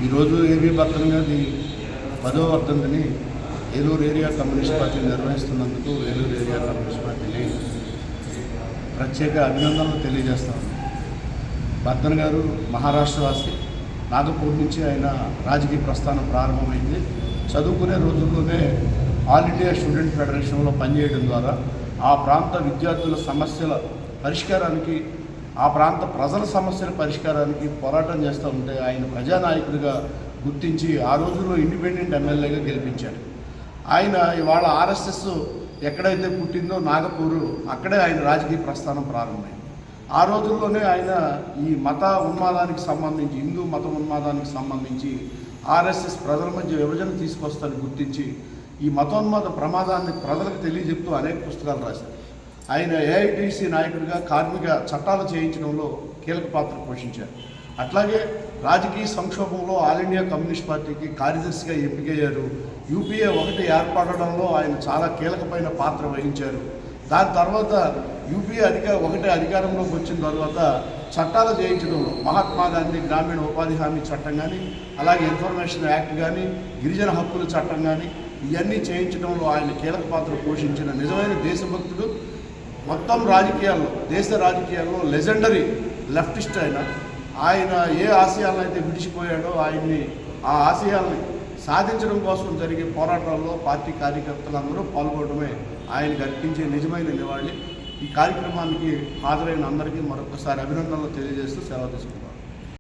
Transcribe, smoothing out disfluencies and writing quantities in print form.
ఈరోజు ఏబీ భద్రం గారి 10వ వర్ధంతిని ఏలూరు ఏరియా కమ్యూనిస్ట్ పార్టీ నిర్వహిస్తున్నందుకు ఏలూరు ఏరియా కమ్యూనిస్ట్ పార్టీని ప్రత్యేక అభినందనలు తెలియజేస్తాను. భద్రం గారు మహారాష్ట్రవాసి. నాగపూర్ నుంచి ఆయన రాజకీయ ప్రస్థానం ప్రారంభమైంది. చదువుకునే రోజుల్లోనే ఆల్ ఇండియా స్టూడెంట్ ఫెడరేషన్లో పనిచేయడం ద్వారా ఆ ప్రాంత విద్యార్థుల సమస్యల పరిష్కారానికి, ఆ ప్రాంత ప్రజల సమస్యల పరిష్కారానికి పోరాటం చేస్తూ ఉంటే ఆయన ప్రజానాయకుడిగా గుర్తించి ఆ రోజుల్లో ఇండిపెండెంట్ ఎమ్మెల్యేగా గెలిపించారు. ఆయన ఇవాళ ఆర్ఎస్ఎస్ ఎక్కడైతే పుట్టిందో నాగపూరు, అక్కడే ఆయన రాజకీయ ప్రస్థానం ప్రారంభమైంది. ఆ రోజుల్లోనే ఆయన ఈ మత ఉన్మాదానికి సంబంధించి, హిందూ మత ఉన్మాదానికి సంబంధించి ఆర్ఎస్ఎస్ ప్రజల మధ్య విభజన తీసుకొస్తానని గుర్తించి ఈ మతోన్మాద ప్రమాదాన్ని ప్రజలకు తెలియజెప్తూ అనేక పుస్తకాలు రాశారు. ఆయన ఏఐటీసీ నాయకుడిగా కార్మిక చట్టాలు చేయించడంలో కీలక పాత్ర పోషించారు. అట్లాగే రాజకీయ సంక్షోభంలో ఆల్ ఇండియా కమ్యూనిస్ట్ పార్టీకి కార్యదర్శిగా ఎంపికయ్యారు. యూపీఏ 1 ఏర్పడడంలో ఆయన చాలా కీలకమైన పాత్ర వహించారు. దాని తర్వాత యూపీఏ 1 అధికారంలోకి వచ్చిన తర్వాత చట్టాలు చేయించడంలో మహాత్మా గాంధీ గ్రామీణ ఉపాధి హామీ చట్టం కానీ, అలాగే ఇన్ఫర్మేషన్ యాక్ట్ కానీ, గిరిజన హక్కుల చట్టం కానీ, ఇవన్నీ చేయించడంలో ఆయన కీలక పాత్ర పోషించిన నిజమైన దేశభక్తుడు. మొత్తం రాజకీయాల్లో, దేశ రాజకీయాల్లో లెజెండరీ లెఫ్టిస్ట్ ఆయన ఏ ఆశయాలను అయితే విడిచిపోయాడో ఆయన్ని ఆ ఆశయాల్ని సాధించడం కోసం జరిగే పోరాటాల్లో పార్టీ కార్యకర్తలందరూ పాల్గొనడమే ఆయనకు అర్పించే నిజమైన నివాళి. ఈ కార్యక్రమానికి హాజరైన అందరికీ మరొకసారి అభినందనలు తెలియజేస్తూ సెలవు తీసుకుంటాం.